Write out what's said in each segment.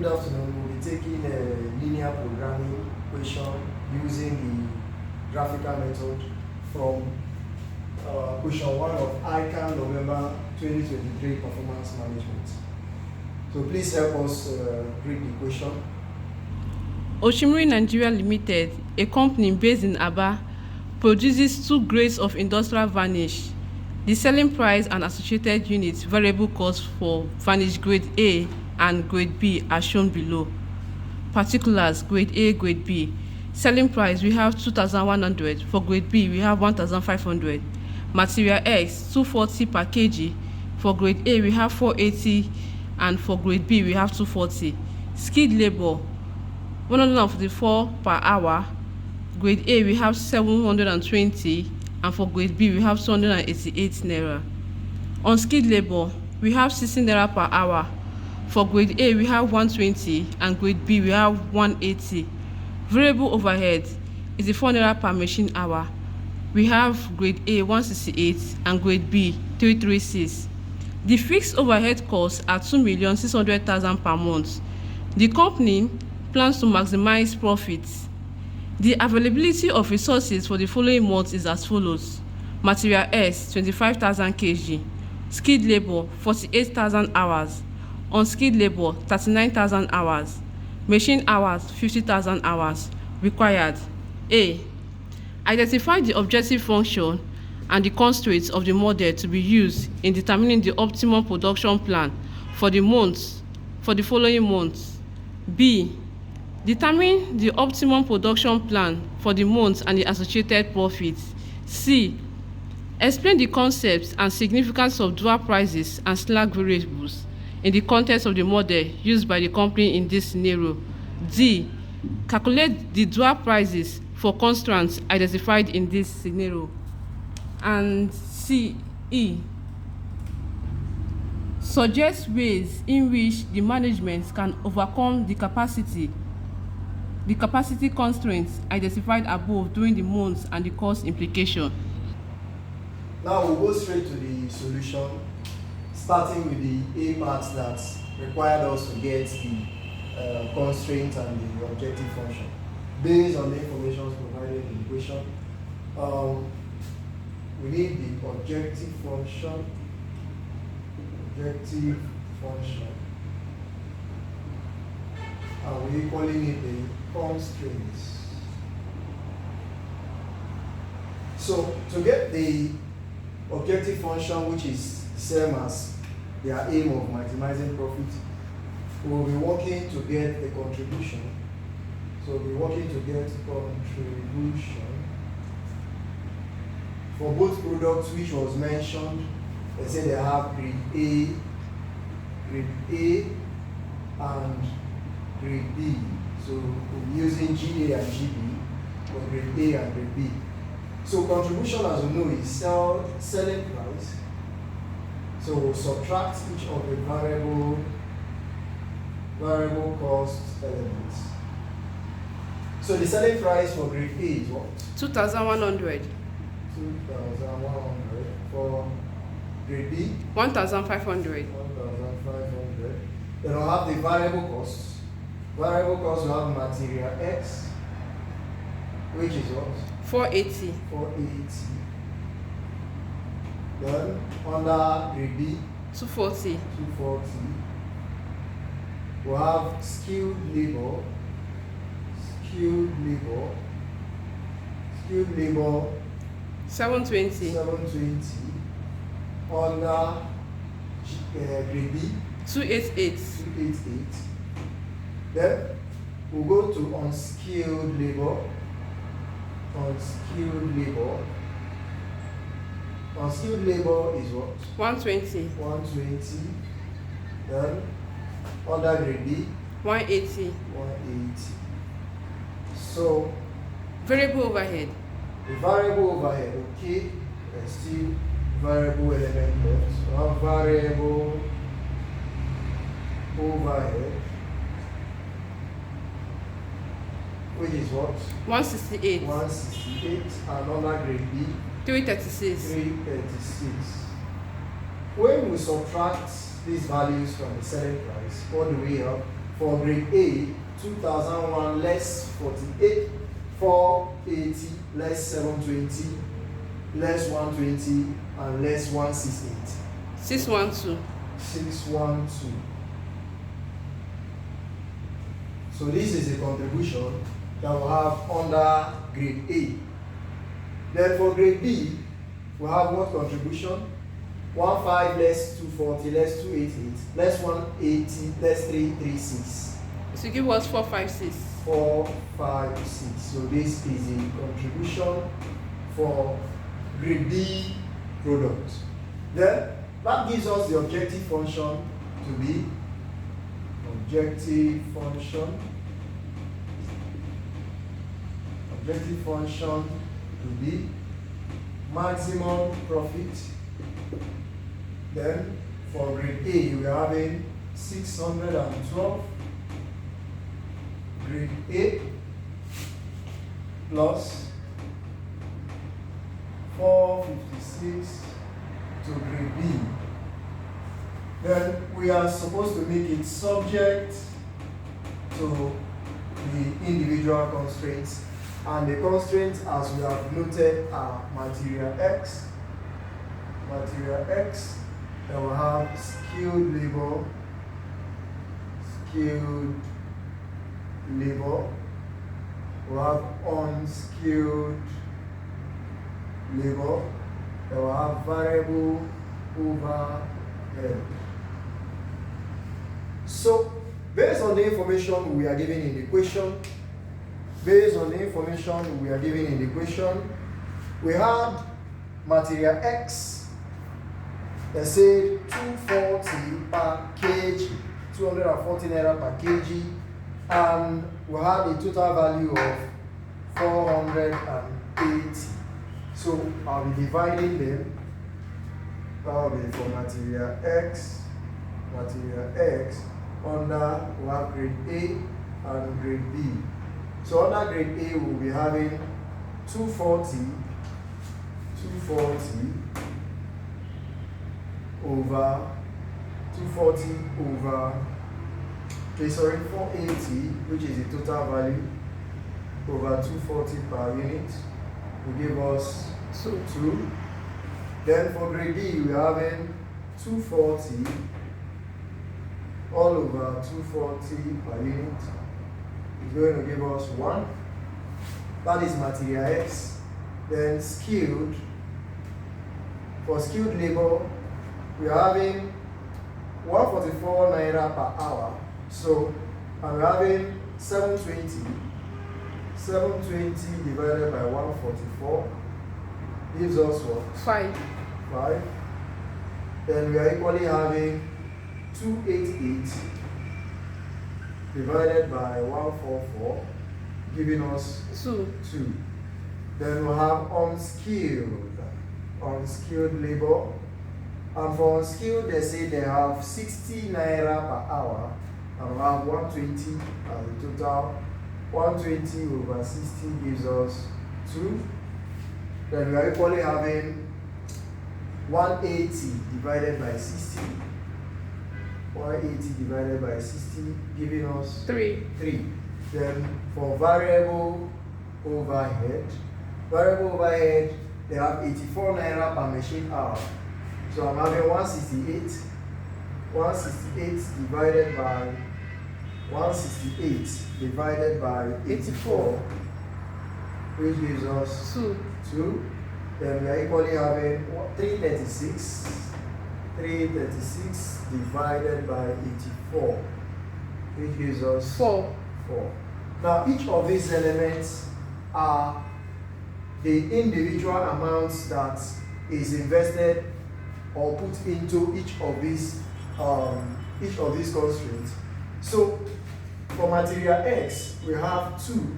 Good afternoon. We'll be taking a linear programming question using the graphical method from question 1 of Ican November 2023 performance management. So please help us read the question. Oshimiri Nigeria Limited, a company based in Aba, produces 2 grades of industrial varnish. The selling price and associated units variable cost for varnish grade A and grade B are shown below. Particulars: grade A, grade B. Selling price, we have 2,100. For grade B, we have 1,500. Material X, 240 per kg. For grade A, we have 480, and for grade B, we have 240. Skilled labor, 144 per hour. Grade A, we have 720, and for grade B, we have 288 naira. Unskilled labor, we have 16 naira per hour. For grade A, we have 120, and grade B, we have 180. Variable overhead is the 4 naira per machine hour. We have grade A 168 and grade B 336. The fixed overhead costs are 2,600,000 per month. The company plans to maximize profits. The availability of resources for the following months is as follows. Material S 25,000 kg. Skilled labor 48,000 hours. Unskilled labor 39,000 hours. Machine hours 50,000 hours. Required: A. Identify the objective function and the constraints of the model to be used in determining the optimum production plan for the following months. B. Determine the optimum production plan for the month and the associated profits. C. Explain the concepts and significance of dual prices and slack variables in the context of the model used by the company in this scenario. D. Calculate the dual prices for constraints identified in this scenario. And E. Suggest ways in which the management can overcome the capacity constraints identified above during the months and the cost implication. Now we'll go straight to the solution, starting with the A part that required us to get the constraint and the objective function. Based on the information provided in the question, we need the objective function, and we're calling it the constraints. So to get the objective function, which is the same as their aim of maximizing profit, we'll be working to get the contribution. So we'll be working to get contribution for both products which was mentioned. They say they have grade A and grade B. So we're using GA and GB for grade A and grade B. So contribution, as we know, is selling price. So we'll subtract each of the variable cost elements. So the selling price for grade A is what? 2,100. 2,100. For grade B? 1,500. 1,500. Then we'll have the variable costs. Variable costs will have material X, which is what? 480. 480. Then under grade B? 240. 240. We'll have skilled labor. Skilled labor 720. 720. Under grade B? 288. 288. Then we'll go to unskilled labor. Unskilled labor is what? 120. 120. Then under grade B? 180. 180. So Variable overhead. the variable overhead, okay, there's still variable element left. So our variable overhead, which is what? 168. 168, and under grade B? 336. 336. When we subtract these values from the selling price, what do we have? For grade A, 2001 less 48, 480 less 720 less 120 and less 168. 612. 612. So this is a contribution that we'll have under grade A. Then for grade B, we have what contribution? 15 less 240 less 288 less 180 less 336. So give us 456. 456. So this is a contribution for grade B product. Then that gives us the objective function to be objective function to be maximum profit. Then for grade A, we are having 612 grade A plus 456 to grade B. Then we are supposed to make it subject to the individual constraints, and the constraints, as we have noted, are material X, then we'll have skilled labor, we'll have unskilled labor, then we'll have variable overhead. So, based on the information we are given in the question, we had material X, let's say 240 per kg, 240 naira per kg, and we had a total value of 480. So I'll be dividing them. That will be for material X, under we have grade A and grade B. So under grade A, we'll be having 240 over 480, which is the total value, over 240 per unit, will give us 2. Then for grade B, we are having 240 all over 240 per unit is going to give us 1. That is material X. Then skilled, for skilled labor, we are having 144 naira per hour. So I'm having 720 divided by 144 gives us what? 5. Then we are equally having 288 divided by 144 giving us 2. Then we'll have unskilled labor, and for unskilled they say they have 60 naira per hour, and we'll have 120 as a total. 120 over 60 gives us 2. Then we are equally having 180 divided by 60. 180 divided by 60 giving us 3. Then for variable overhead, they have 84 naira per machine hour. So I'm having 168 divided by 84, which gives us 2. Then we are equally having 336 divided by 84, which gives us 4. Now each of these elements are the individual amounts that is invested or put into each of these constraints. So for material X, we have 2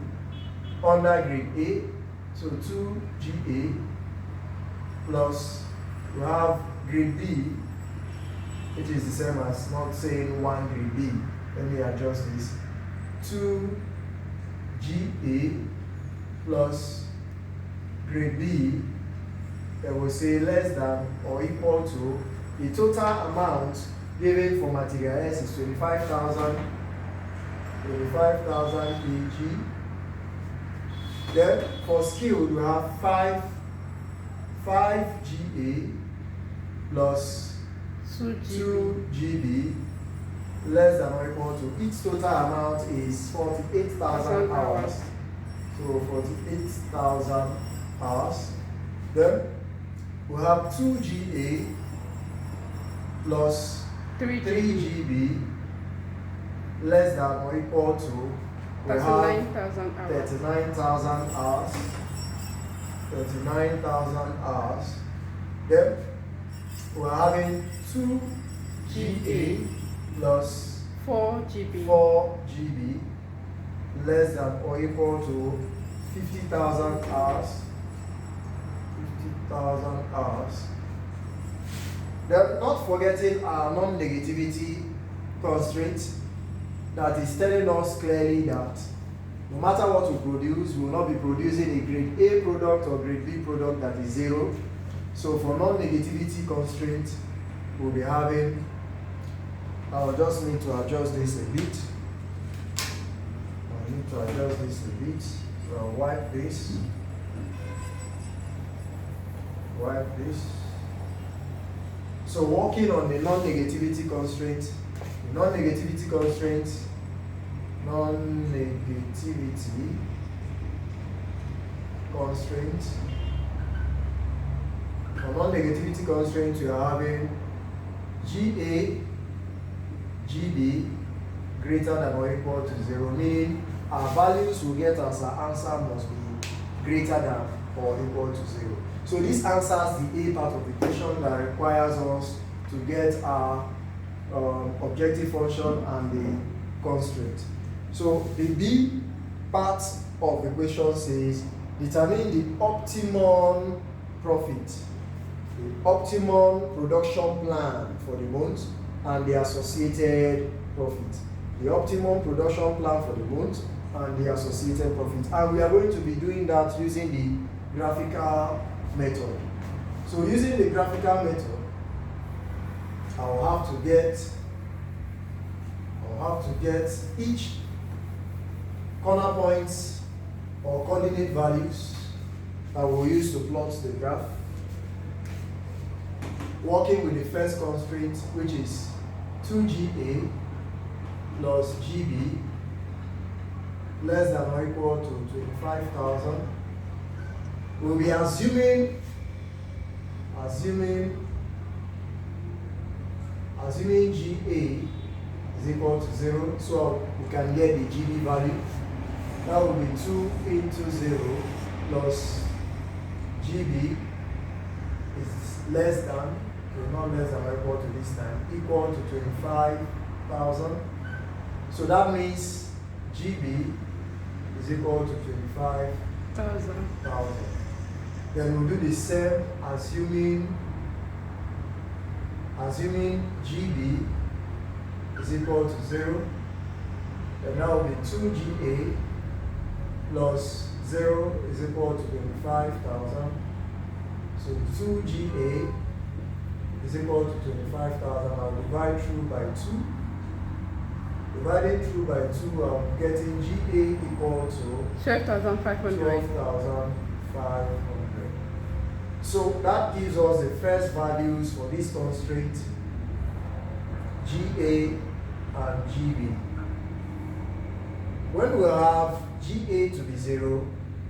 under grade A, so 2 GA plus we have grade B, which is the same as not saying 1 grade B. Let me adjust this. 2 GA plus grade B, that will say less than or equal to the total amount given for material S is 25,000 25,000 kg. Then for skilled, we have 5 GA plus 2 GB less than or equal to, each total amount is 48,000 hours. So 48,000 hours. Then we have 2 GA plus 3 GB less than or equal to, we have 39,000 hours. 39,000 hours. Then we're having 2 GA plus 4 GB less than or equal to 50,000 hours. 50,000 hours. Then not forgetting our non-negativity constraint that is telling us clearly that no matter what we produce, we will not be producing a grade A product or grade B product that is 0. So for non-negativity constraint, we'll be having, I'll just need to adjust this a bit. I need to adjust this a bit. So I'll wipe this. Wipe this. So working on the non-negativity constraint, non-negativity constraint for non-negativity constraint, you are having GA, GB greater than or equal to 0, meaning our values we get as our answer must be greater than or equal to 0. So this answers the A part of the equation that requires us to get our objective function and the constraint. So the B part of the equation says determine the optimum profit, the optimum production plan for the month and the associated profit. The optimum production plan for the month and the associated profit. And we are going to be doing that using the graphical method. So using the graphical method, I will have to get each corner points or coordinate values that we'll use to plot the graph, working with the first constraint, which is 2GA plus GB less than or equal to 25,000. We'll be assuming GA is equal to 0, so we can get the GB value. That will be 2 into 0 plus GB is less than, okay, not less than or equal to this time, equal to 25,000. So that means GB is equal to 25,000. Then we'll do the same, assuming GB is equal to 0. And that will be 2GA plus 0 is equal to 25,000. So 2GA is equal to 25,000. I'll divide through by 2. Divided through by 2, I'm getting GA equal to 12,500. 12,500. So that gives us the first values for this constraint, GA and GB. When we have GA to be 0,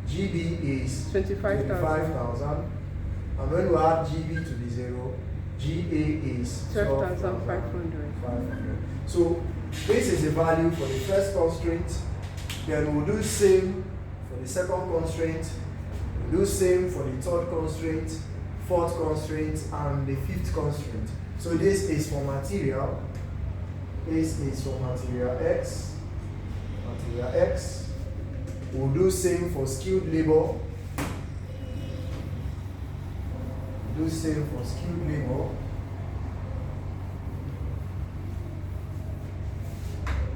GB is 25,000. And when we have GB to be 0, GA is 12,500. So this is the value for the first constraint. Then we'll do the same for the second constraint. We'll do the same for the third constraint, fourth constraint, and the fifth constraint. So this is for material. This is for material X. Material X. We'll do same for skilled labor. Do same for skilled labor.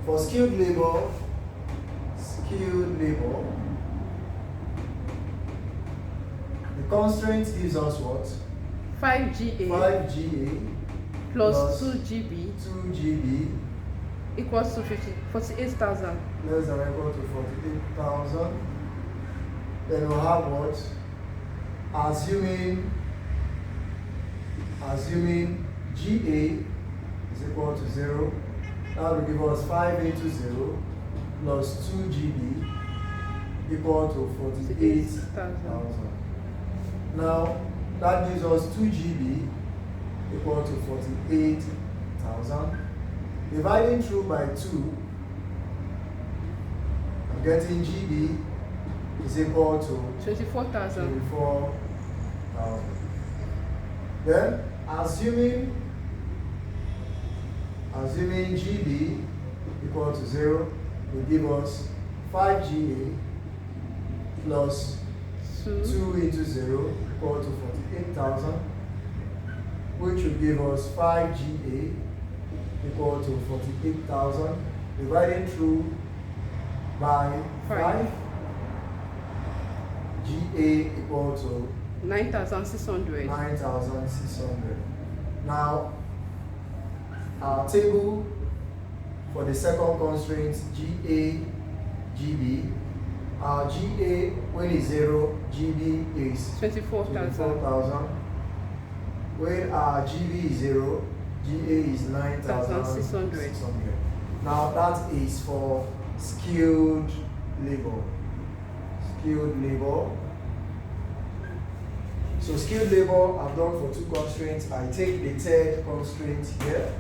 For skilled labor, the constraint gives us what? 5GA plus 2GB 2GB equals to 48,000. less than or equal to 48,000. Then we'll have what? Assuming GA is equal to 0, that will give us 5 into 0 plus 2 GB equal to 48,000. Now, that gives us 2 GB equal to 48,000. Dividing through by 2, I'm getting GB is equal to 24,000. Then, assuming GB equal to 0 will give us 5GA plus 2 into 0 equal to 48,000, which will give us 5GA equal to 48,000, dividing through by 5. GA equal to 9,600. Now, our table for the second constraint, GA, GB, our GA when it's 0, GB is 24,000. When our GB is 0, GA is 9,600. Now that is for skilled labor. So skilled labor I've done for 2 constraints. I take the third constraint here.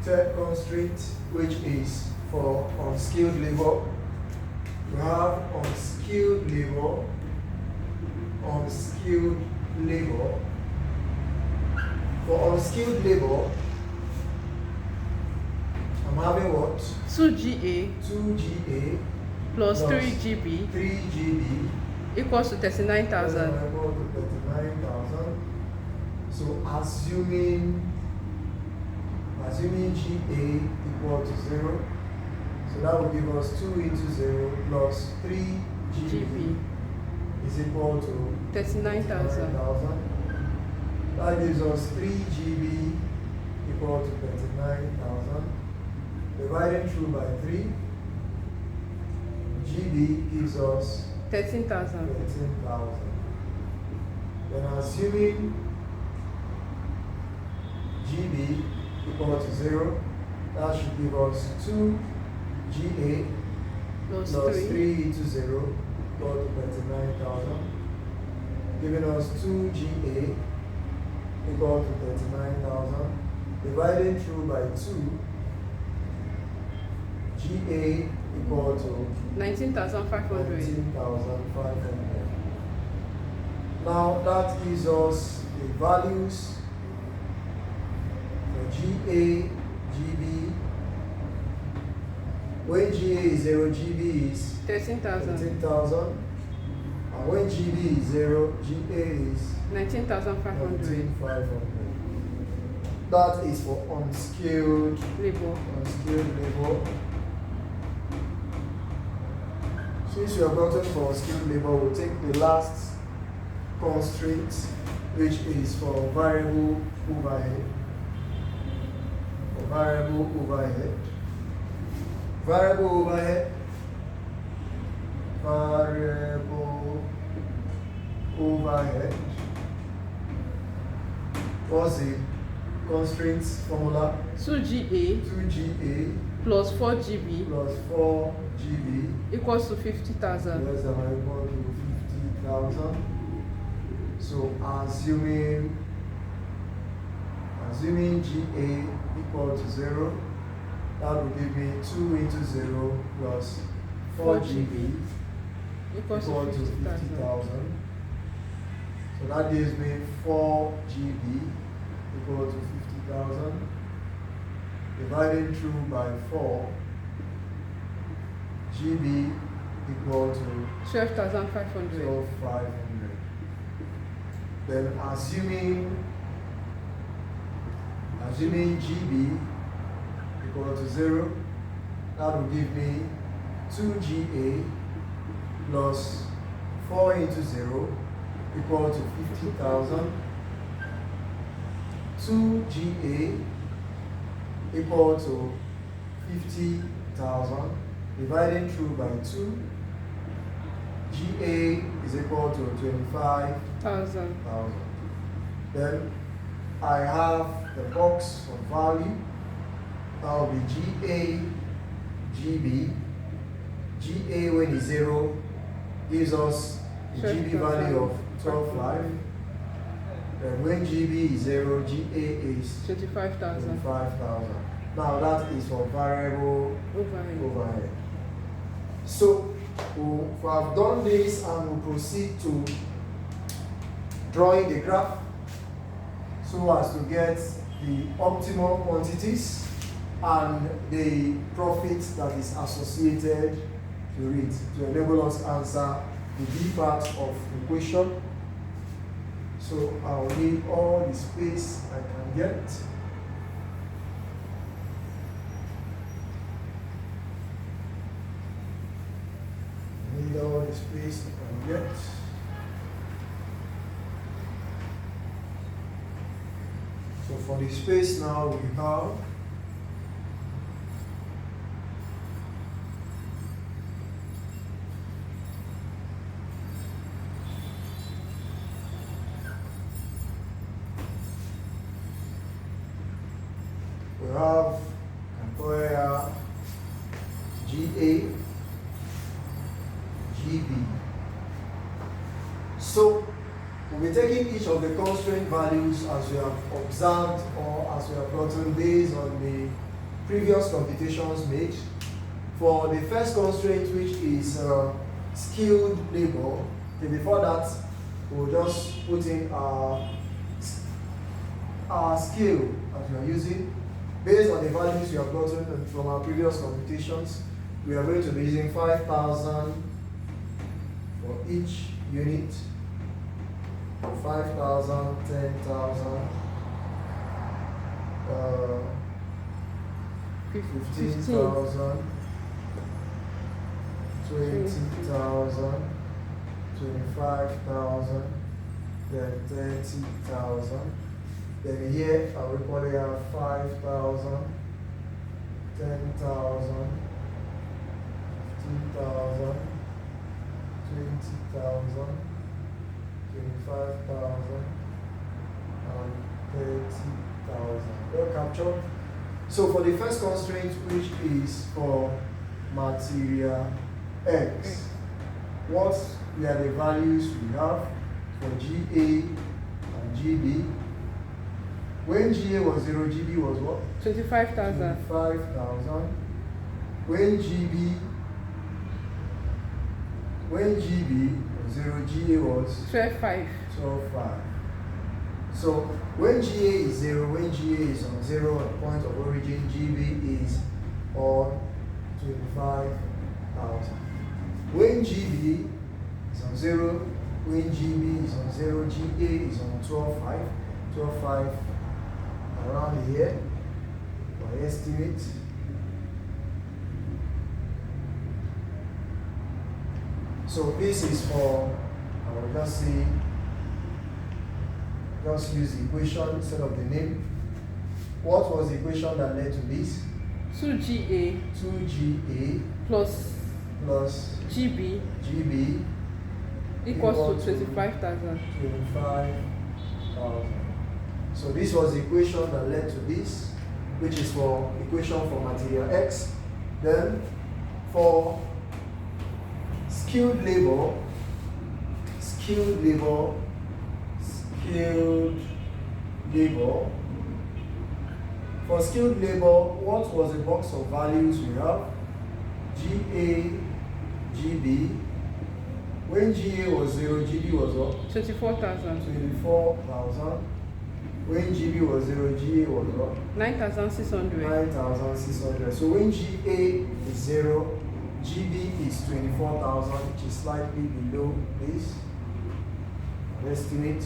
Third constraint, which is for unskilled labor. We have unskilled labor. For unskilled labor, I'm having what? 2GA plus 3GB 3GB equals to 39,000. equal to 39,000. So assuming GA equal to 0, so that will give us 2 into 0 plus 3GB is equal to 39,000. That gives us 3GB equal to 39,000. Dividing through by 3, GB gives us 13,000. Then assuming GB equal to 0, that should give us 2GA plus 3 into 0 equal to 39,000, giving us 2GA equal to 39,000. Dividing through by 2, GA equal to 19,500. Now that gives us the values for GA, GB. When GA is 0, GB is 13,000. And when GB is 0, GA is 19,500. That is for unskilled labor. Since you are gotten for unskilled labor, we'll take the last constraint, which is for variable overhead. Variable overhead. What's the constraints formula? 2GA plus 4GB equals to 50,000. Less than or equal to 50,000. So assuming GA equal to 0, that will give me 2 into 0 plus 4GB equal to 50,000. So that gives me 4GB equal to 50,000. Dividing through by 4, GB equal to 12,500. Then assuming GB equal to 0, that will give me 2GA plus 4 into 0 equal to 50,000. 2GA equal to 50,000 divided through by 2. GA is equal to 25,000. Then I have the box of value. That will be GA, GB. GA when it's 0 gives us the GB value of 12.5. And when GB is 0, GA is 25,000. Now that is for variable overhead. So we have done this and we'll proceed to drawing the graph so as to get the optimal quantities and the profit that is associated to it to enable us answer the B part of the question. So I'll need all the space I can get. Need all the space I can get. So for the space now we have employer GA, GB. So we'll be taking each of the constraint values as we have observed or as we have gotten based on the previous computations made. For the first constraint, which is skilled labor, before that we'll just put in our skill that we are using. Based on the values we have gotten from our previous computations, we are going to be using 5,000 for each unit, 5,000, 10,000, 15,000, 20,000, 25,000, then 30,000. Then here I will probably have 5,000, 10,000, 15,000, 20,000, 25,000, and 30,000. Well captured. So for the first constraint, which is for material X, what are the values we have for GA and GB? When GA was 0, GB was what? 25,000. 25,000. When GB was 0, GA was 12.5. 12.5. So when GA is 0, when GA is on 0 at point of origin, GB is on 25,000. When GB is on 0, when GB is on 0, GA is on 12.5. 12.5 around here, by estimate. So this is for, I will just say, just use the equation instead of the name. What was the equation that led to this? 2GA 2GA plus GB equals to 25,000. 25,000. So this was the equation that led to this, which is for equation for material X. Then for skilled labor, for skilled labor, what was the box of values we have? GA, GB. When GA was 0, GB was what? 24,000. 24,000. When GB was 0, GA was what? 9,600. 9,600. So when GA is 0, GB is 24,000, which is slightly below this. Estimate.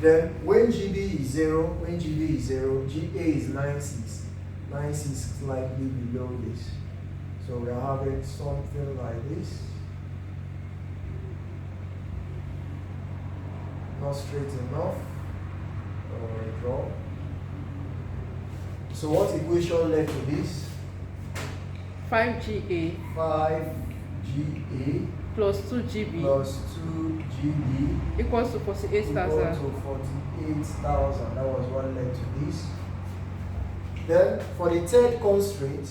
Then when GB is 0, GA is 96. 96 slightly below this. So we are having something like this. Not straight enough. Draw. So what equation led to this? 5GA 5GA plus 2GB plus 2GB equals to equal 48,000. to 48,000. That was what led to this. Then for the third constraint,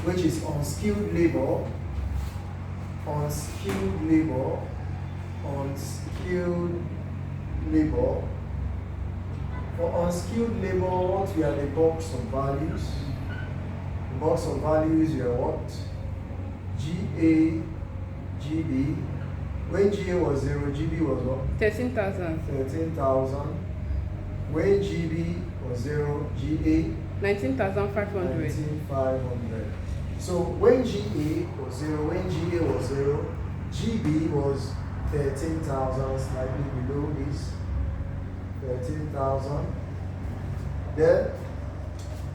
which is unskilled labor, unskilled labor, unskilled labor. For unskilled labor, what we are the box of values? The box of values we are what? GA, GB. When GA was 0, GB was what? 13,000. 13,000. When GB was 0, GA 19,500. 19,500. So when GA was 0, when GA was 0, GB was 13,000, slightly below this. 13,000. Then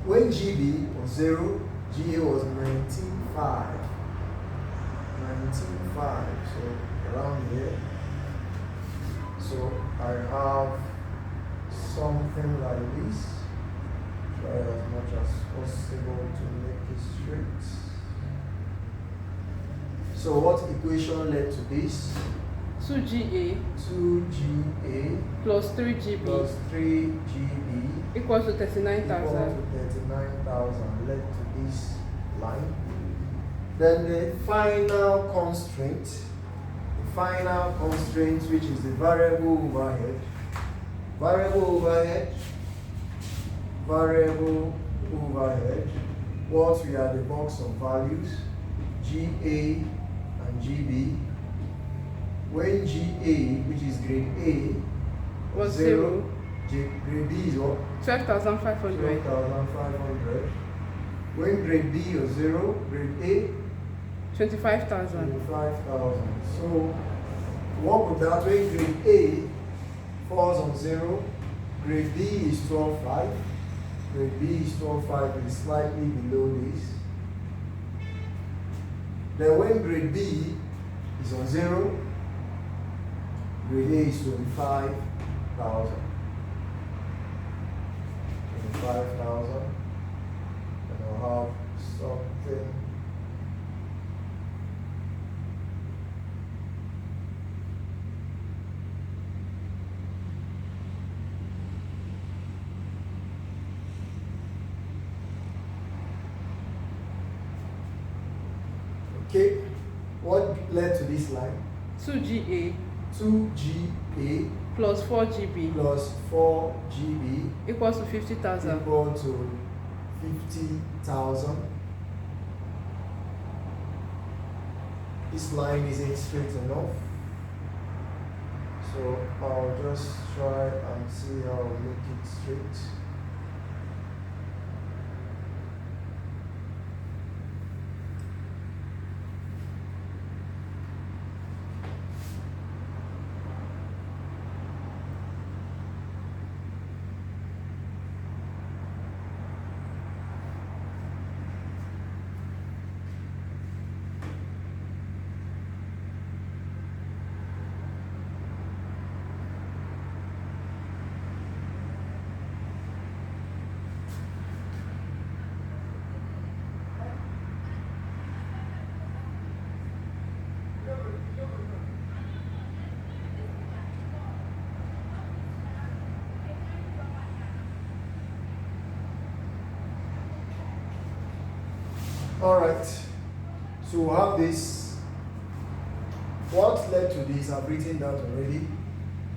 when GB was 0, GA was 19,500. 19,500. So around here. So I have something like this. Try as much as possible to make it straight. So what equation led to this? 2GA 2GA plus 3GB plus 3GB equals to equal 39,000. to 39,000 led to this line. Then the final constraint, which is the variable overhead. Variable overhead, what we are the box of values, GA and GB. When GA, which is grade A, Was 0. Grade B is what? 12,500. 12,500. When grade B was 0, grade A, 25,000. 25,000. So, what would that when grade A falls on 0, grade B is 12,500. Grade B is 12,500, and slightly below this. Then when grade B is on 0, grade A is 25,000. 25,000. And I'll have something. Okay, what led to this line? 2GA 2GA plus 4GB plus 4GB equals to 50,000. equal to 50,000. This line isn't straight enough, so I'll just try and see how I'll make it straight. Alright, so we have this. What led to this, I've written that already.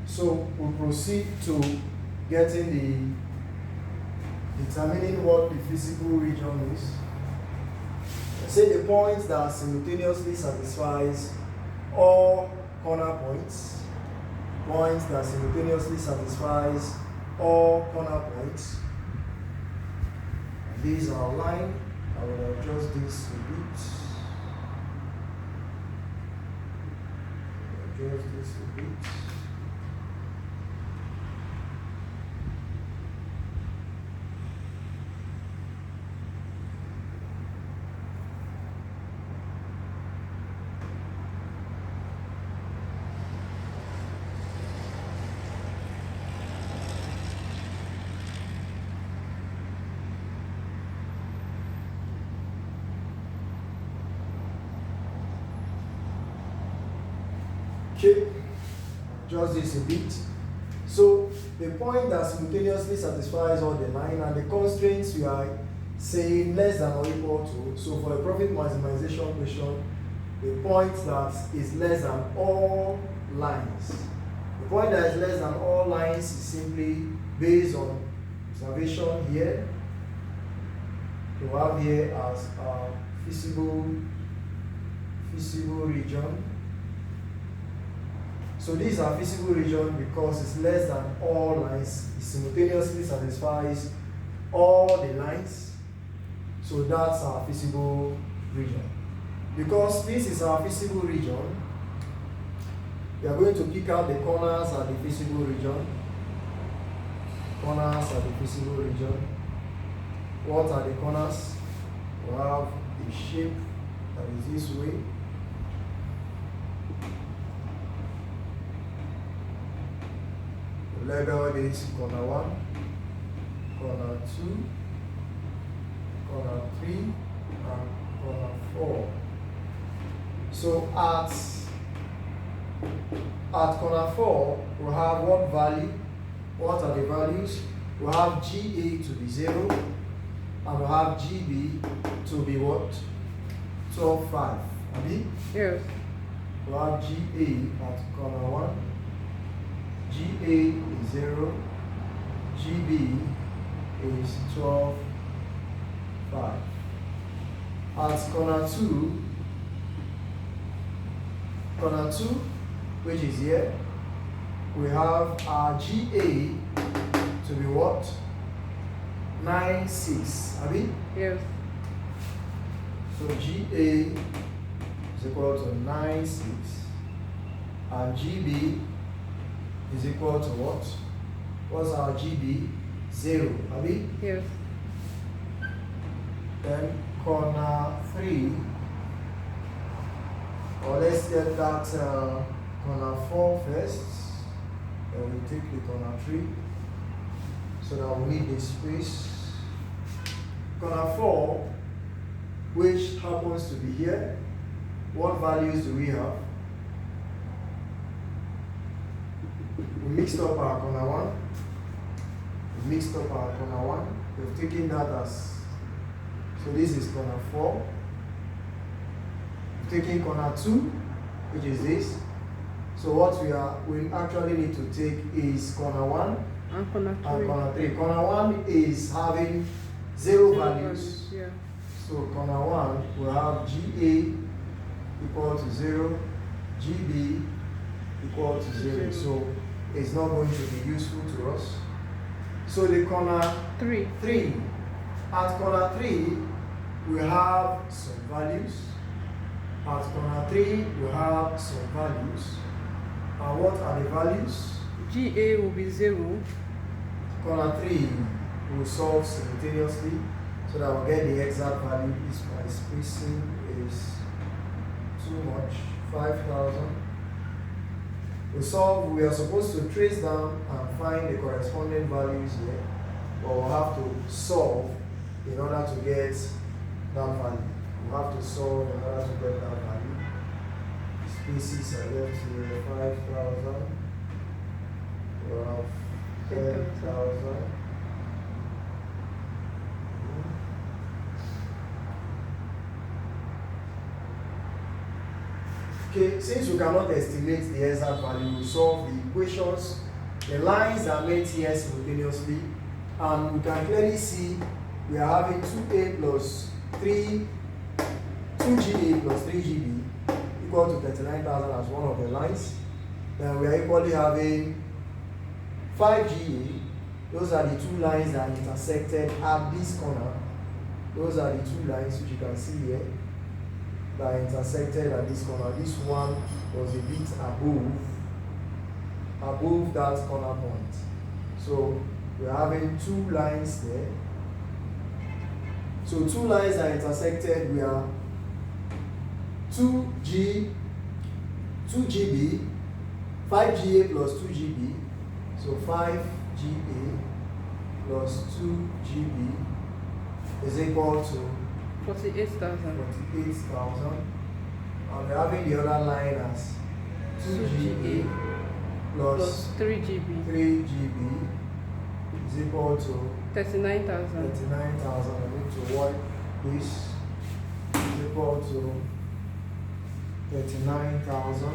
So we'll proceed to getting determining what the physical region is. Say the point that simultaneously satisfies all corner points. Points that simultaneously satisfies all corner points. These are aligned. I will adjust this a bit. Adjust this a bit. Okay, just this a bit. So the point that simultaneously satisfies all the line and the constraints we are saying less than or equal to. So for a profit maximization question, the point that is less than all lines. The point that is less than all lines is simply based on observation here. We have here as a feasible region. So these are feasible region because it's less than all lines. It simultaneously satisfies all the lines. So that's our feasible region. Because this is our feasible region, we are going to pick out the corners at the feasible region. Corners at the feasible region. What are the corners? We have a shape that is this way. Label is corner 1, corner 2, corner 3, and corner 4. So at corner 4, we have what value? What are the values? We have GA to be 0, and we have GB to be what? 12.5. Abi? Yes. We have GA at corner 1. GA is 0, GB is 12.5. At corner 2, which is here, we have our GA to be what? 9.6. Abi? Yes. So GA is equal to 9.6, and GB is equal to what? What's our GB? 0. Abi? Yes. Then corner 3, or let's get that corner 4 first. Then we take the corner 3, so that we need the space. Corner 4, which happens to be here. What values do we have? We mixed up our corner 1. We mixed up our corner 1. We've taken that as, so this is corner 4. We've taken corner 2, which is this. So what we actually need to take is corner 1 and corner 3. And corner 3. Corner 1 is having 0 values. Yeah. So corner 1 will have GA equal to 0, GB equal to 0. So it's not going to be useful to us. So the corner 3. At corner 3, we have some values. At corner 3, we have some values. And what are the values? GA will be 0. Corner 3 will solve simultaneously so that we'll get the exact value. This my spacing is too much, 5,000. We are supposed to trace down and find the corresponding values here, but we'll have to solve in order to get that value. We'll have to solve in order to get that value. Spaces are left here, 5,000. We'll have 10,000. Okay, since we cannot estimate the exact value, we solve the equations. The lines are made here simultaneously, and we can clearly see we are having 2GA plus 3GB equal to 39,000 as one of the lines. Then we are equally having 5GA. Those are the two lines that intersected at this corner. Those are the two lines which you can see here that intersected at this corner. This one was a bit above that corner point. So we're having two lines there. So two lines are intersected. We are 2GB, 5GA plus 2GB. So 5GA plus 2GB is equal to 48,000. And we're having the other line as 2GA plus 3GB 3GB is equal to 39,000. 39,000. I need to work this is equal to 39,000.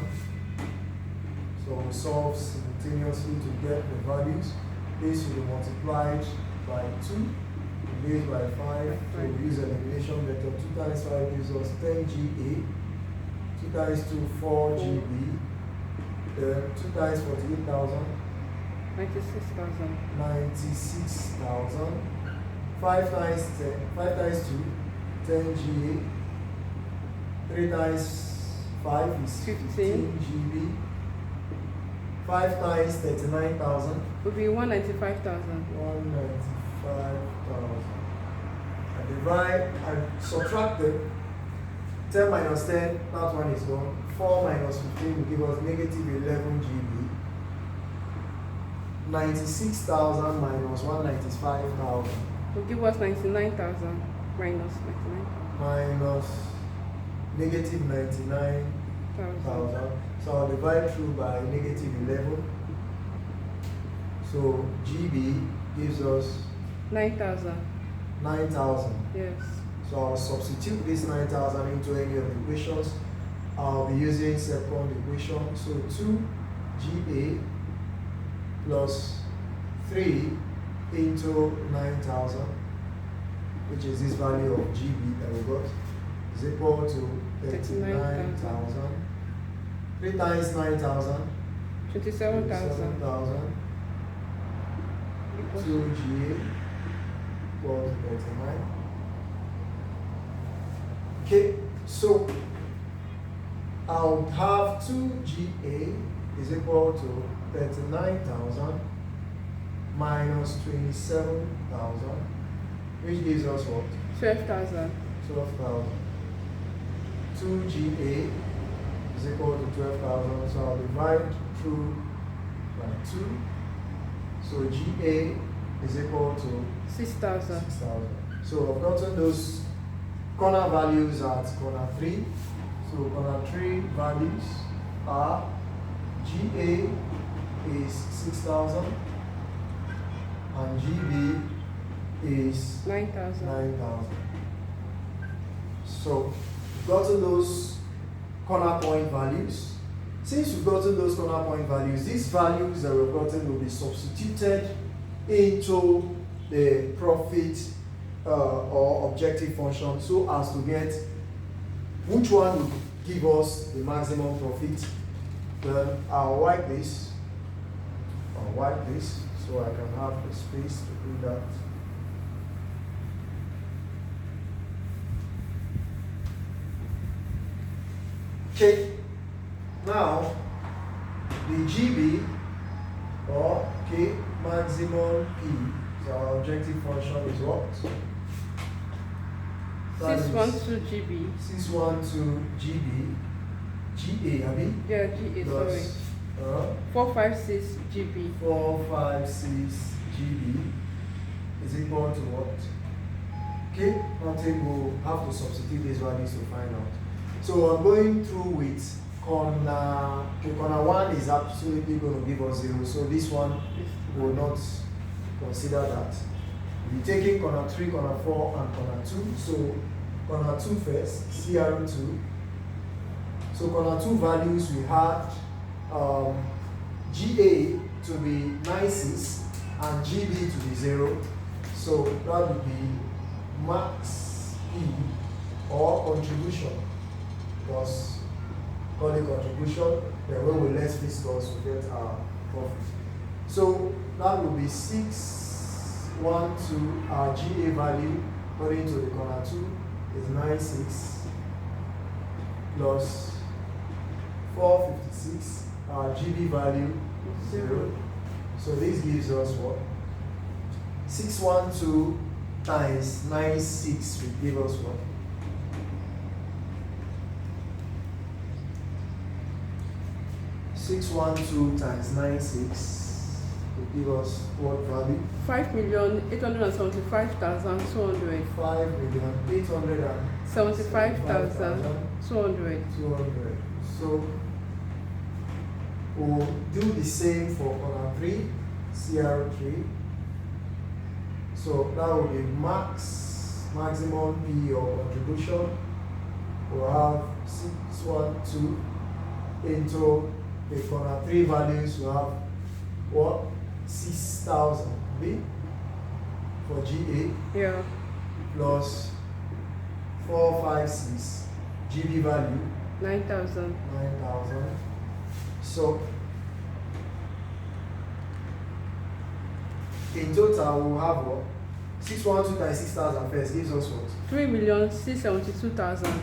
So we solve simultaneously to get the values. This will be multiplied by 2, divided by 5. So we use elimination method. 2 times 5 gives us 10GA. 2 times 2, 4GB. Then 2 times 48,000. 96,000. 96,000. 5 times 10, 5 times 2, 10GA. 3 times 5 is 15GB. 5 times 39,000. Would be 195,000. 195,000. I divide, I subtract them. 10 minus 10, that one is gone. 4 minus 15 will give us negative 11GB. 96,000 minus 195,000. Will give us 99,000 minus 99,000. Minus negative 99,000. So I'll divide through by negative 11. So GB gives us 9,000. 9,000. Yes. So I'll substitute this 9,000 into any of the equations. I'll be using second equation. So 2GA plus 3 into 9,000, which is this value of GB that we got, is equal to 39,000. 3 times 9,000. 27,000. 2GA equals 39. Okay, so I'll have 2GA is equal to 39,000 minus 27,000, which gives us what? 12,000. 12,000. 2GA is equal to 12,000, so I'll divide through by 2. So GA is equal to 6,000. 6,000. So I've gotten those corner values at corner 3. So corner 3 values are GA is 6,000 and GB is 9,000. 9,000. So we've gotten those corner point values. Since we've gotten those corner point values, these values that we've gotten will be substituted into the profit or objective function so as to get which one will give us the maximum profit. Then I'll wipe this. So I can have the space to do that. Okay, now the GB or K maximum P, so our objective function is what? 612 GB. 612 GB, GA, I mean? Yeah, GA, sorry. 456 GB. 456 GB is equal to what? Okay, nothing, we'll have to substitute these values to find out. So I'm going through with corner, corner 1 is absolutely going to give us 0, so this one will not consider that. We're taking corner 3, corner 4, and corner 2. So corner 2 first, CR2. So corner 2 values we had GA to be 96 and GB to be 0. So that would be max P or contribution, because call it contribution, then when we less fixed costs we get our profit. So that would be 612, our GA value according to the corner 2 is 96 plus 456, our GB value 0. So this gives us what? 612 times 96 will give us what? 612 times 96 will give us what value? 5,875,200. 5,875,200. 75,200. 200. So We'll do the same for corner 3, CR3. So that will be maximum P or contribution. We'll have 612 into the corner 3 values. We'll have what? 6,000 B for GA. Yeah. Plus 456 GB value. 9,000. 9,000. So in total we'll have what? 612 times 6,000 first gives us what? 3,672,000.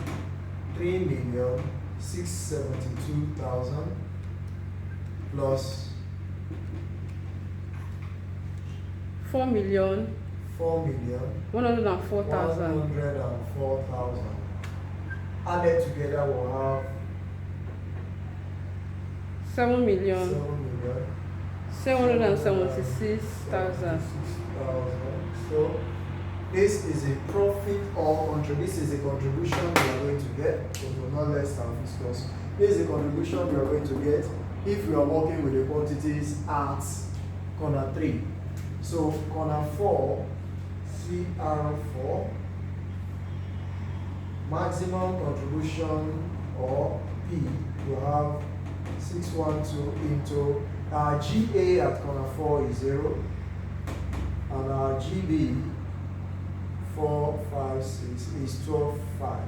3,672,000 plus 4,104,000. 104,000. Added together we'll have 7,776,000. So this is a profit or this is a contribution we are going to get, but we're not less than fixed cost. This is a contribution we are going to get if we are working with the quantities at corner 3. So corner 4, CR4, maximum contribution or P will have 612 into our GA at corner 4 is 0 and our GB 456 is 12.5.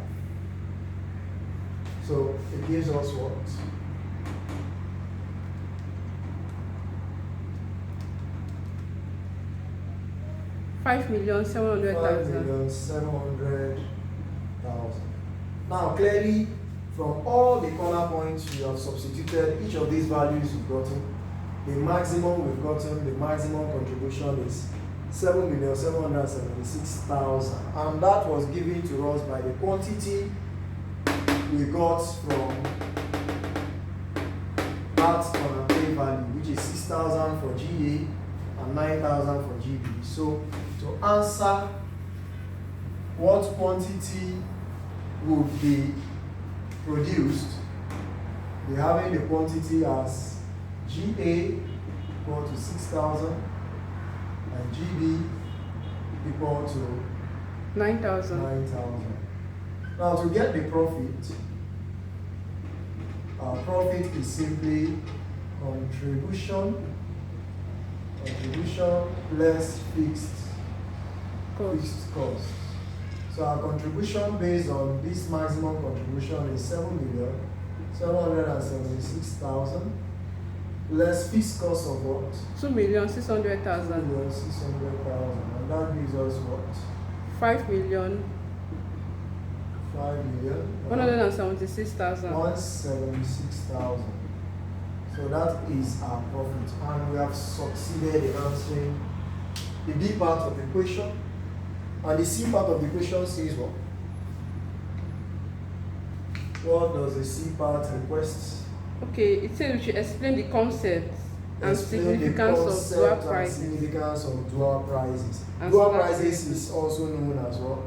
So it gives us what? 5,700,000. 5,700,000. Now clearly from all the corner points you have substituted each of these values you've gotten. The maximum we've gotten, the maximum contribution is 7,776,000, and that was given to us by the quantity we got from that corner 3 value, which is 6,000 for GA and 9,000 for GB. So to answer what quantity would be produced, we're having the quantity as GA equal to 6,000 and GB equal to 9,000. Now to get the profit, our profit is simply contribution less fixed cost. So our contribution based on this maximum contribution is 7,776,000 less fixed cost of what? 2,600,000. 2,600,000, and that gives us what? 5,176,000. 176,000. So that is our profit, and we have succeeded in answering the B part of the question. And the C part of the question says what? What does the C part request? Okay, it says we should explain the concept and Explain significance the of concept dual and prices. significance of dual prices. And Dual slash prices prices. is also known as what?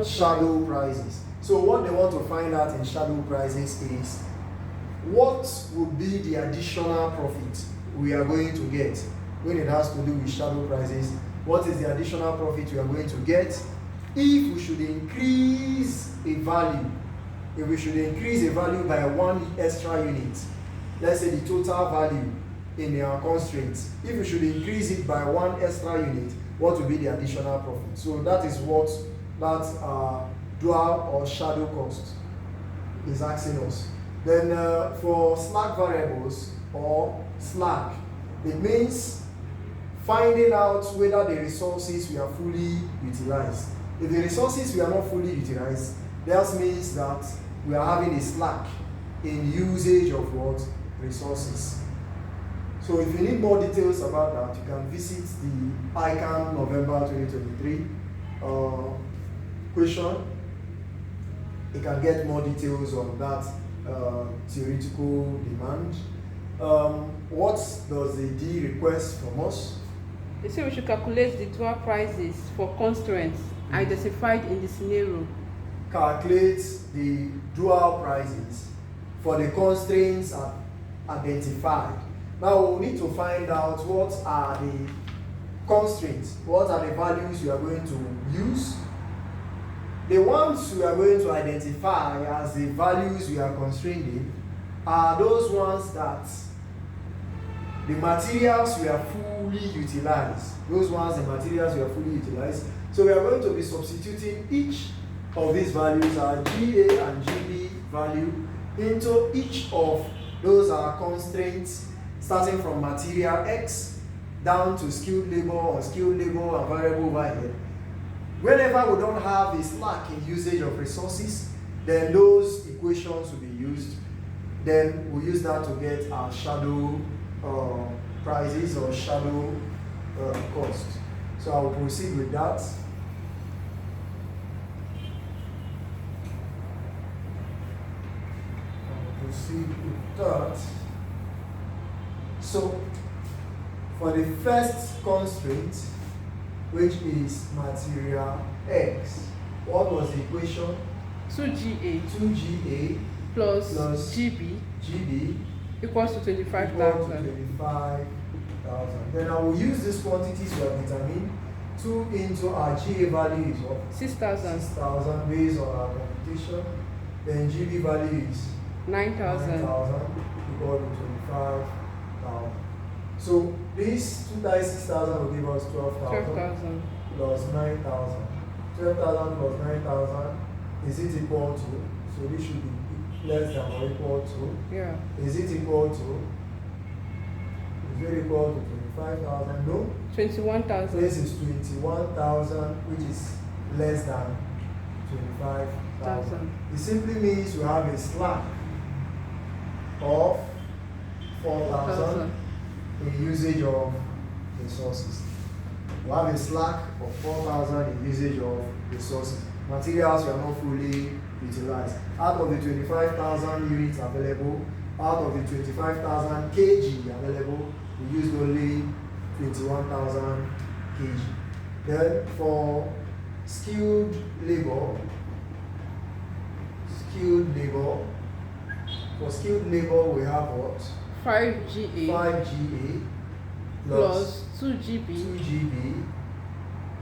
Shadow Prices. So what they want to find out in shadow prices is what will be the additional profit we are going to get when it has to do with shadow prices. What is the additional profit we are going to get if we should increase a value? If we should increase a value by 1 extra unit, let's say the total value in our constraints, if we should increase it by 1 extra unit, what will be the additional profit? So that is what that dual or shadow cost is asking us. Then for slack variables or slack, it means finding out whether the resources we are fully utilized. If the resources we are not fully utilized, that means that we are having a slack in usage of what? Resources. So if you need more details about that, you can visit the Ican November 2023 question. You can get more details on that theoretical demand. What does the D request from us? They say we should calculate the dual prices for constraints identified in the scenario. Calculate the dual prices for the constraints identified. Now we need to find out what are the constraints, what are the values we are going to use. The ones we are going to identify as the values we are constraining are those ones that the materials we are fully utilized. Those ones, the materials we are fully utilized. So we are going to be substituting each of these values, our GA and GB value, into each of those are constraints, starting from material X down to skilled labor, unskilled labor, and variable overhead. Whenever we don't have a slack in usage of resources, then those equations will be used. Then we use that to get our shadow prices or shadow cost. So I will proceed with that. Proceed with that. So for the first constraint, which is material X, what was the equation? 2GA 2GA plus GB equals to 25,000. Then I will use these quantities we have determined. 2 into our GA value is what? 6,000. 6,000 based on our computation. Then GB value is 9,000 equal to 25,000. So this 2 times 6,000 will give us 12,000 plus 9,000. 12,000 plus 9,000, is it equal to? So this should be less than or equal to? Yeah. Is it equal to? Is it equal to 25,000? No. 21,000. This is 21,000, which is less than 25,000. It simply means we have a slack of 4,000 in usage of resources. We have a slack of 4,000 in usage of resources. Materials were not fully utilized. Out of the 25,000 units available, out of the 25,000 kg available, we used only 21,000 kg. Then for skilled labor, for skilled labor we have what? 5GA 5GA plus 2GB 2GB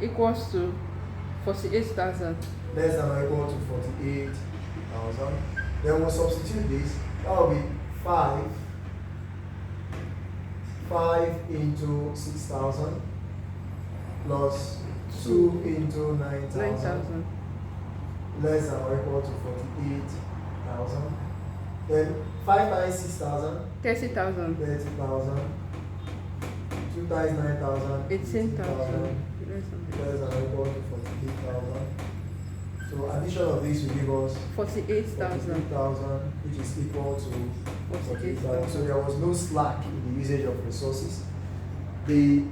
equals to 48,000. less than or equal to 48,000. Then we'll substitute this. That will be 5 into 6,000 plus 2 into 9,000 less than or equal to 48,000. Then 5 times 6,000 30,000. 30,000. 2 times 9,000 18,000. less than or equal to 48,000. So addition of this will give us 48,000, which is equal to 48,000. So 48,000. there was no slack in the usage of resources. The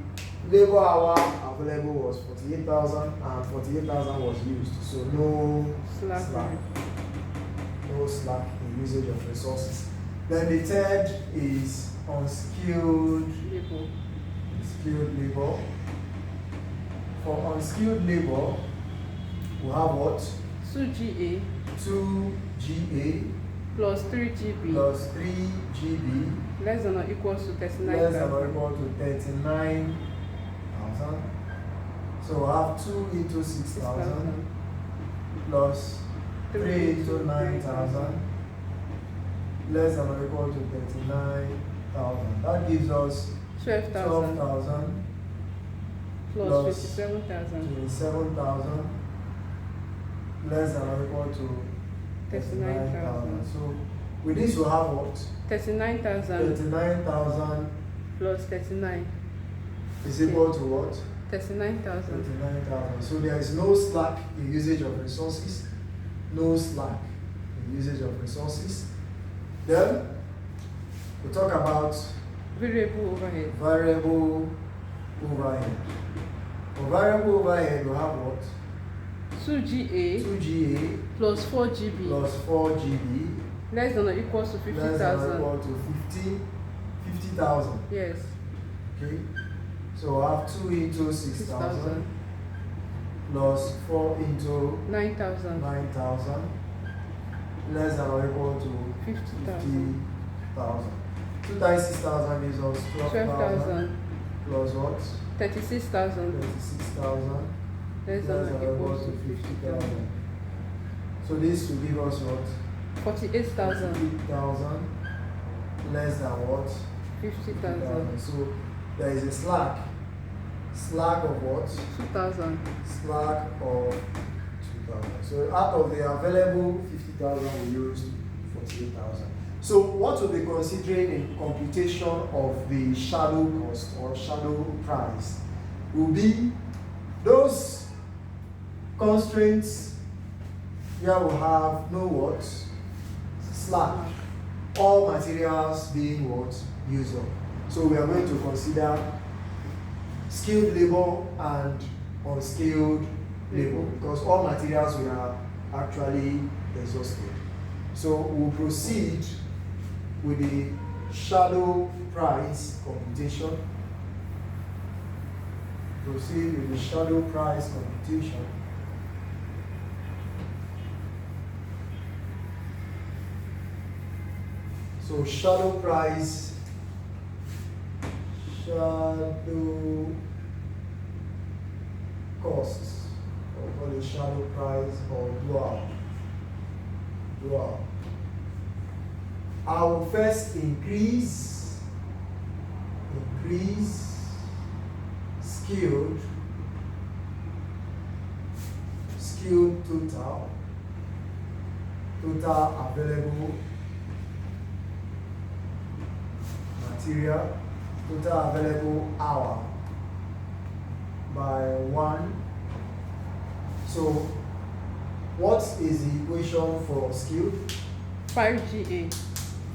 labor hour available was 48,000 and 48,000 was used. So no slack. No slack in usage of resources. Then the third is unskilled labor. For unskilled labor, we have what? 2GA 2GA plus 3GB plus 3GB less than or equals to less than or 39,000. equal to 39,000. So we have 2 into 6,000 plus 3 into 9,000 less than or equal to 39,000. That gives us 12,000 12,000 plus 57,000. 27,000 less than or equal to 39,000. So with this we have what? 39,000 39,000 plus 39 is equal to what? 39,000. 39,000. So there is no slack in usage of resources. No slack in usage of resources. Then we talk about Variable overhead. variable overhead. For variable overhead we have what? 2GA 2GA plus 4GB plus 4GB less than or equals to less than or 50,000. equal to 50,000. Yes. Okay. So we have 2 into 6,000 plus 4 into 9,000. 9,000 less than or equal to 50,000. 50,000. 2 times 6,000 gives us 12,000 12,000. plus what? 36,000. 36,000 Less than or equal to 50,000. So this will give us what? 48,000. 50,000 less than what? 50,000. So there is a slack. Slack of what? 2,000. Slack of 2,000. So out of the available 50,000, we used 48,000. So what we'll be considering in computation of the shadow cost or shadow price will be those constraints here will have no what? Slack. All materials being what? Used up. So we are going to consider skilled labor and unskilled labor because all materials we are actually exhausted. So we'll proceed with the shadow price computation. Proceed with the shadow price computation. So shadow price, shadow costs, or call it shadow price or dual. I will first increase skilled total available material, total available hour by 1. So what is the equation for skilled? 5GA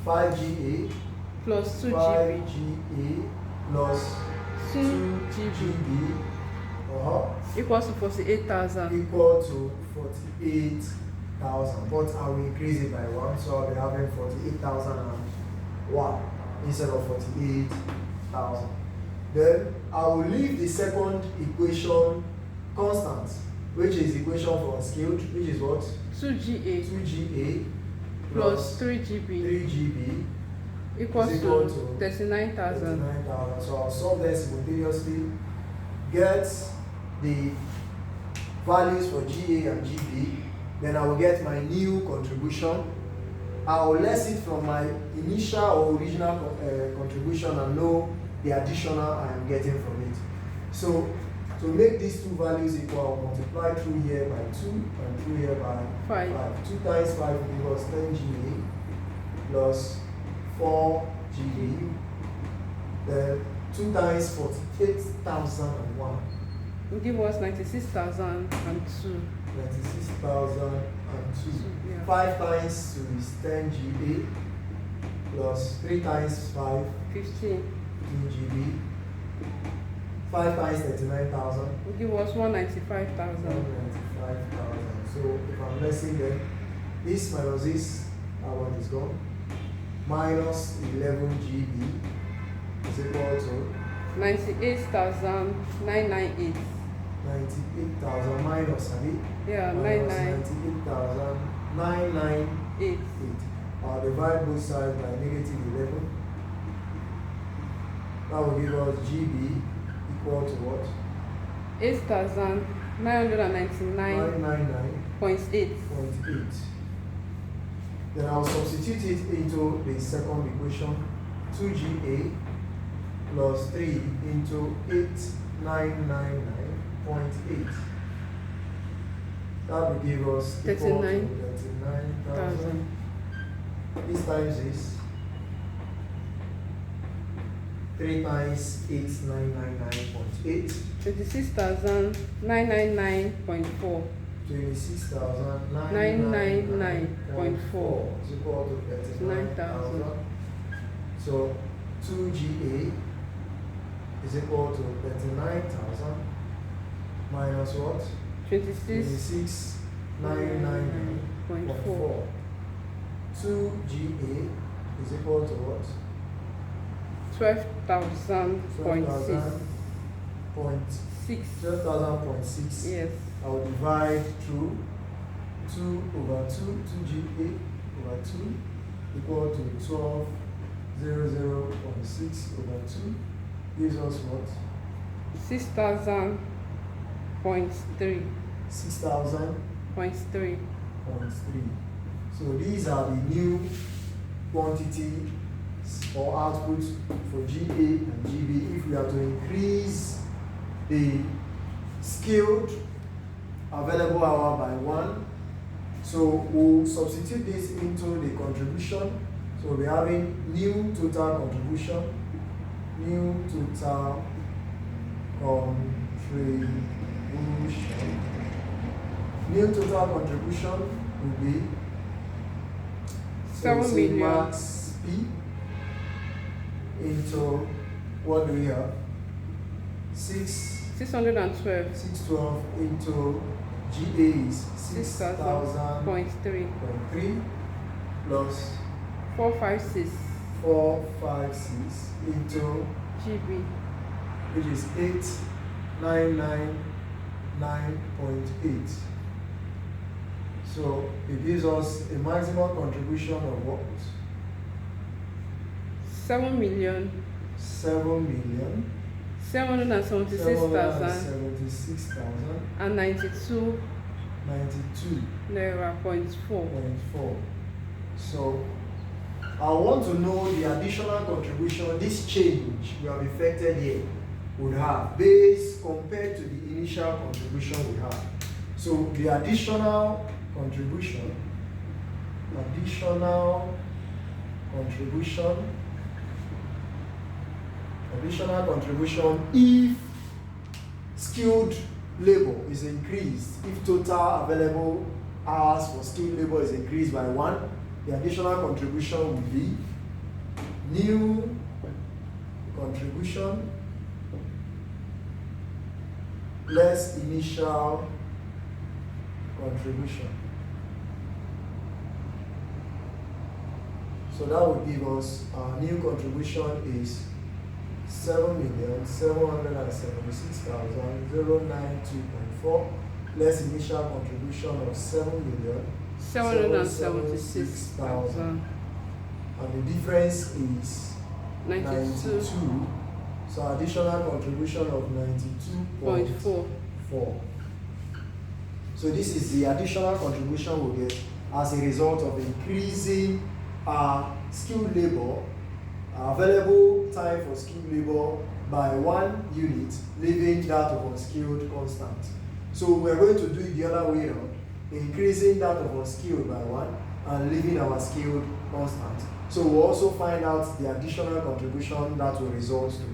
5GA plus 2GB 5GA plus 2GB equals to 48,000. equal to 48,000. But I will increase it by 1, so I'll be having 48,001 instead of 48,000. Then I will leave the second equation constant, which is equation for unskilled, which is what? 2GA plus 3GB 3GB equals is equal to to 39,000. 39,000. So I'll solve them simultaneously, get the values for GA and GB, then I will get my new contribution. I will less it from my initial or original contribution and know the additional I am getting from it. So to make these two values equal, I'll multiply through here by 2 and through here by 5. 2 times 5 will give us 10 GA plus 4 GB. Then 2 times 48,001. Will give us 96,002. 96,002. Yeah. 5 times 2 is 10 GB plus 3 times 5, 15. 15 GB. 5 times 39,000. Will give us 195,000. 195,000. So if I'm lessing them, this minus this, that one is gone. Minus 11 GB is equal to 98,998. 98,000 minus, Abi? Yeah, minus 98,998. 98,998. I'll divide both sides by negative 11. That will give us GB equal to what? 8,999.8. 999.8. Then I'll substitute it into the second equation, 2GA plus 3 into 8,999.8. That will give us equal to 39,000. This times is 3 times 8,999.8. 26,999.4. 26,999.4 is equal to 39,000. So 2GA is equal to 39,000 minus what? 26,999.4. 2GA is equal to what? 12,000.6. 12,000.6. Yes. I will divide through 2 over 2, 2GA over 2 equal to 0.6 over 2 gives us what? 6,000.3. 6,000.3. So these are the new quantity or output for GA and GB if we are to increase the skilled available hour by 1. So we'll substitute this into the contribution. So we're having new total contribution. New total contribution. New total contribution will be 7 million max P into what do we have? 612. 612 into GA is 6,000.3 plus 456 into GB, which is 8999.8. So it gives us a maximum contribution of what? 7,776,000 and 92 naira point 4. So I want to know the additional contribution this change we have effected here would have based compared to the initial contribution we have. So the additional contribution if skilled labor is increased, if total available hours for skilled labor is increased by 1, the additional contribution will be new contribution less initial contribution. So that would give us our new contribution is 7,776,092.4 less initial contribution of 7,776,000, and the difference is 92. So additional contribution of 92.4. So this is the additional contribution we'll get as a result of increasing our skilled labor, available time for skilled labor by 1 unit, leaving that of unskilled constant. So we're going to do it the other way around, increasing that of unskilled by 1 and leaving our skilled constant. So we'll also find out the additional contribution that will result to.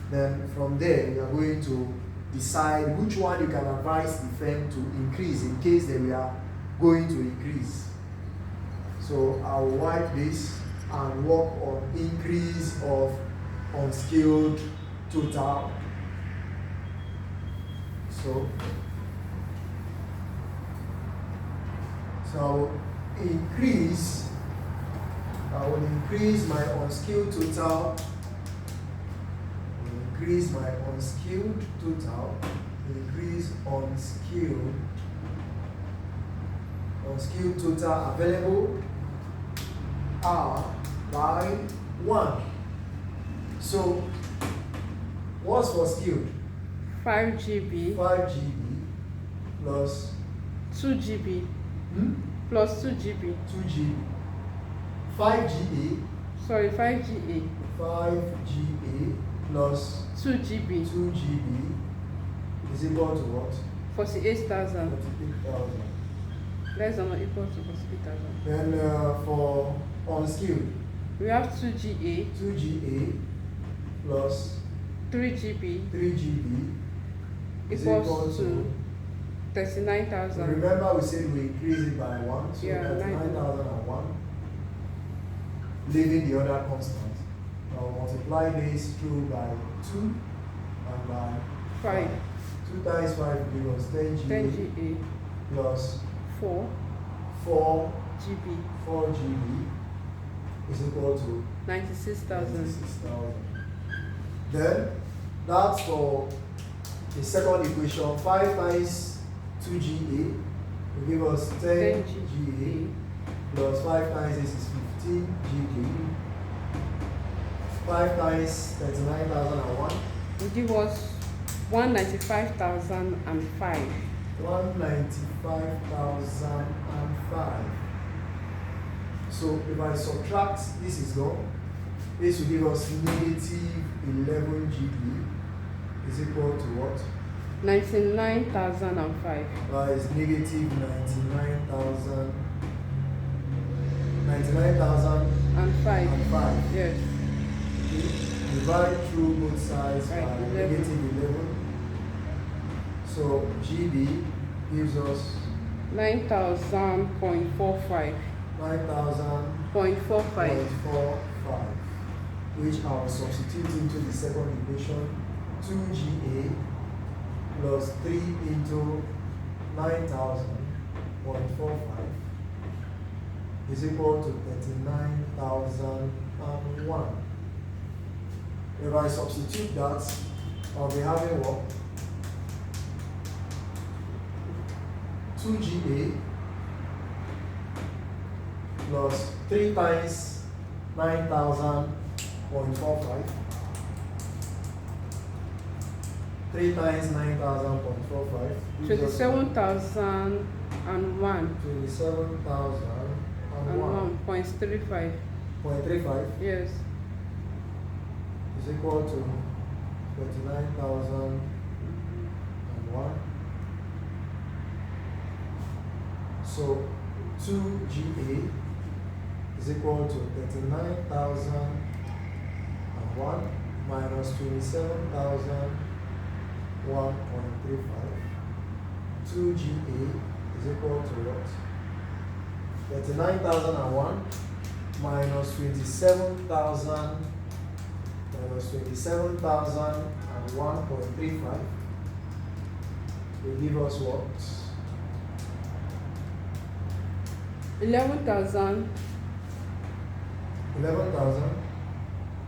Then from there, we are going to decide which one you can advise the firm to increase in case that we are going to increase. So I'll wipe this and work on increase of unskilled total. So I will increase my unskilled total. Increase my unskilled total. Increase unskilled total available hour by 1. So what's for skilled? 5 GB. 5 GB plus 2 GB. Plus 2 GB. 2 GB. 5 GA. Sorry, 5 GA. 5 GA plus 2 GB. 2 GB is equal to what? 48,000. 48,000. Less than or equal to 48,000. Then for unskilled, we have 2 GA. 2 GA plus 3 GB. 3 GB is equals to 39,000. Remember we said we increase it by 1, so yeah, 39,001, leaving the other constant. I'll multiply this through by 2 and by 5. 2 times 5 gives us 10 GA, 10 GA plus 4 GB. 4 GB is equal to 96,000. Then that's for the second equation. 5 times 2 GA will give us 10 GA plus 5 times this is 15 GA 5 times 39,001. will give us 195,005. 195,005. So if I subtract, this is gone. This will give us negative 11 GB is equal to what? 99,005. Is negative 99,005. And 5. Yes. Okay. Divide through both sides Right, by 11. negative 11. So GB gives us 9,000.45. 9,000.45, which I will substitute into the second equation. 2GA plus 3 into 9,000.45 is equal to 39,001. If I substitute that, I'll be having what? 2GA plus 3 times 9,000.45. 3 times 9,000.45. 27,001. 27,001. 1.35. 0.35 Yes. is equal to 39,001. So 2GA is equal to 39,001 minus 27,001.35. 2GA is equal to what? 39,001 minus 27,001.35 will give us what? 11,000.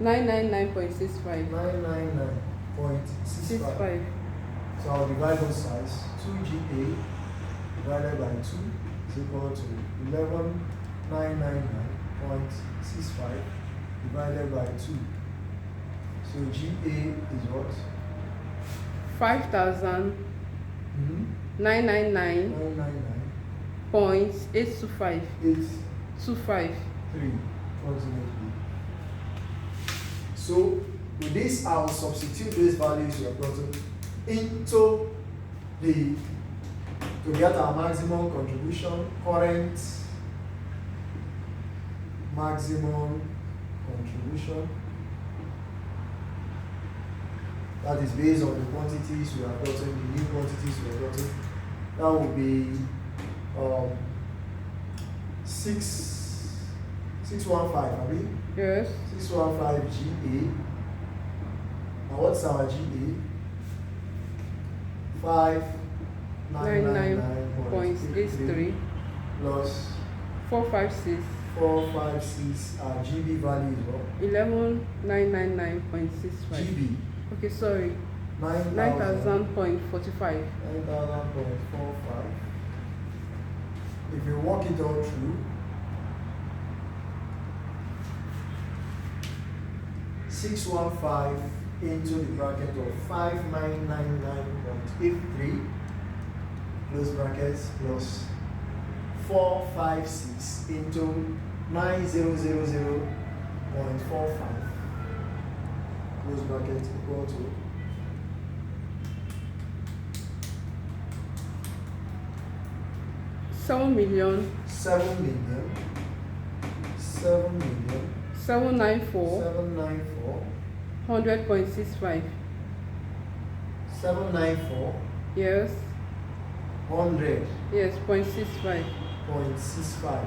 999.65. 999.65. So I'll divide both sides. 2GA divided by 2 is equal to 11,999.65 divided by 2. So GA is what? 5,000. 999. 0.825. 25. 3 approximately. So with this, I will substitute these values we have gotten into to get our maximum contribution, current maximum contribution. That is based on the quantities we have gotten, the new quantities we have gotten. That will be 615, have we? Yes. 615 GA. Now what's our GA? 5,999.83 plus 456. 456. Our GB value is what? 11,999.65. GB. Okay, sorry. 9,000.45. 9,000.45. If you work it all through, 615 into the bracket of 5,999.83 close brackets plus 456 into 9,000.45 close bracket equal to 7,000,000. 794. 100.65. 794. Yes. 100. Yes, 0.65. 0.65.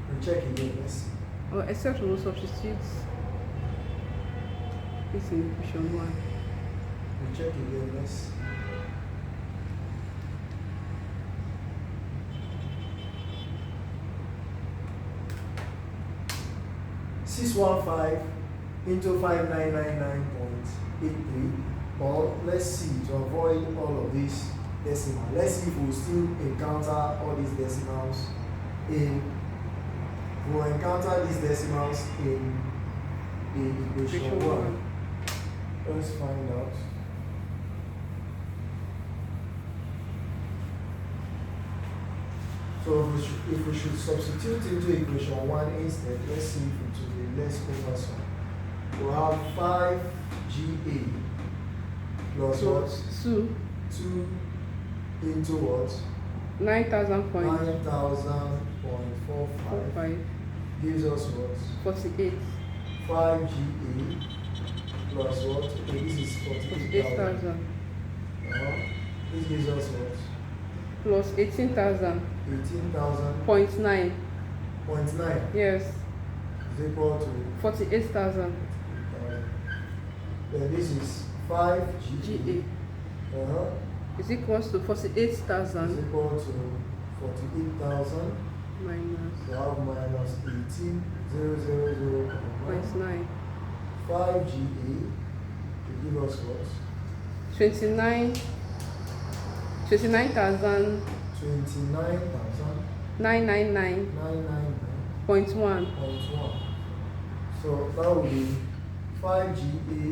We check again, let's see. Oh, except we will substitute this in equation 1. We check again, let's see. $615 into 5,999.83. Or let's see, to avoid all of this decimal. Let's see if we still encounter all these decimals in we'll encounter these decimals in the equation 1. Let's find out. So if we should substitute into equation 1 instead, let's see if it will be less cumbersome. We'll have 5GA plus what? 2 into what? 9,000.45 gives us what? 48. 5GA plus what? Okay, this is 48,000. This gives us what? Plus 18,000. 18,000. 0.9. 0.9. Yes. Is equal to 48,000. Then this is 5GA. Is equals to 48,000. Is equal to 48,000. Minus. So I have minus 18,000.9. 5GA to give us what? 29,000. 999.1. So that will be 5GA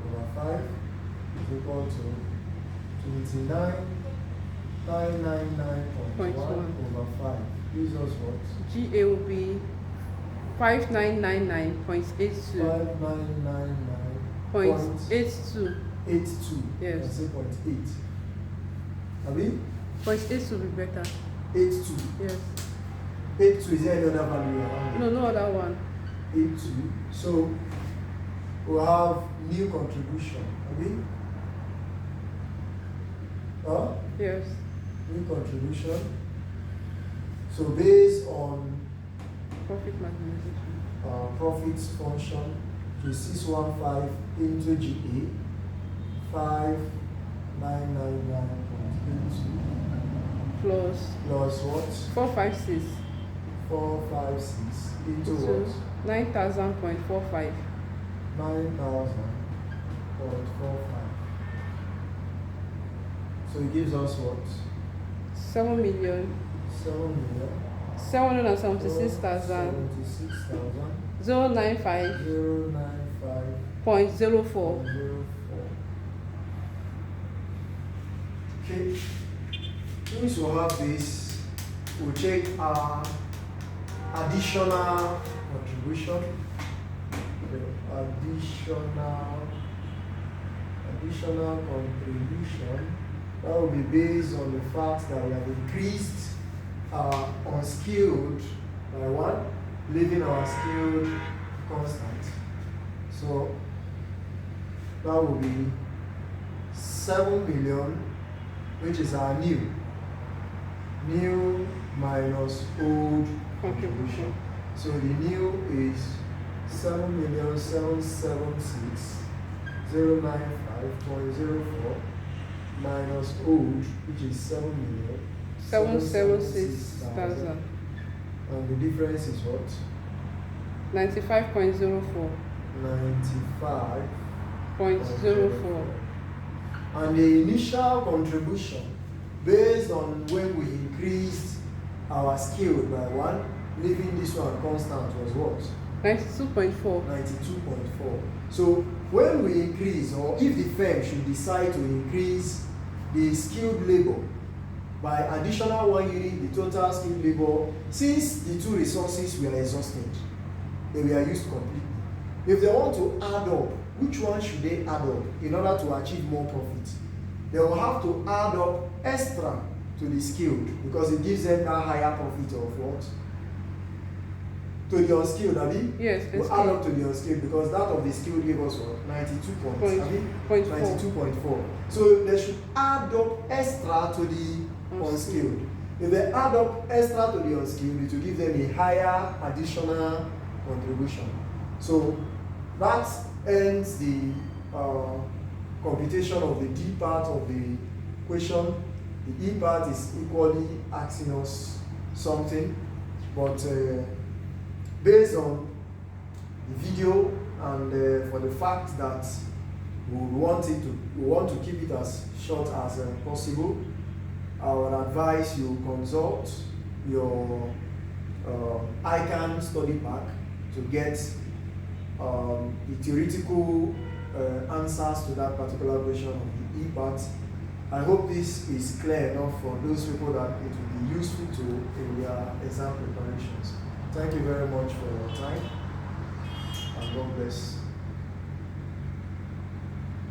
over 5 is equal to 29,999.1 over 5. Gives us what? GA will be 5999.82. 5999.82. 82. Yes. Let's say 0.8. Abi? 0.82 will be better. 82. Yes. 82 is there any other value around it? No, no other one. 82. So we'll have new contribution. Abi? Yes. New contribution. So based on Profit maximization. profits function, which is 615 into GA, 5999.82 plus what? 456 456 into what? 9,000.45. 9,000.45. So it gives us what? 7 million. 776,000. 095. 0.04. Okay. Since we have this, we'll check our additional contribution. Additional contribution. That will be based on the fact that we have increased our unskilled by 1, leaving our skilled constant. So that will be 7 million, which is our new minus old contribution. So the new is 7,776,095.04 minus old, which is 776,000. And the difference is what? 95.04. 95.04. And the initial contribution, based on when we increased our skill by 1, leaving this one constant, was what? 92.4. 92.4. So when we increase, or if the firm should decide to increase the skilled labor by additional 1 unit, the total skilled labor, since the 2 resources were exhausted, they were used completely. If they want to add up, which one should they add up in order to achieve more profit? They will have to add up extra to the skilled, because it gives them that higher profit of what? To the unskilled, Abi? Yes, we'll add up to the unskilled, because that of the skilled gives us what? 92.4. So they should add up extra to the unskilled. If they add up extra to the unskilled, it will give them a higher additional contribution. So that ends the computation of the D part of the equation. The E part is equally asking us something, but based on the video and for the fact that we want to keep it as short as possible, I would advise you consult your Ican study pack to get the theoretical answers to that particular question of the E-part. I hope this is clear enough for those people that it will be useful to in their exam preparations. Thank you very much for your time, and God bless.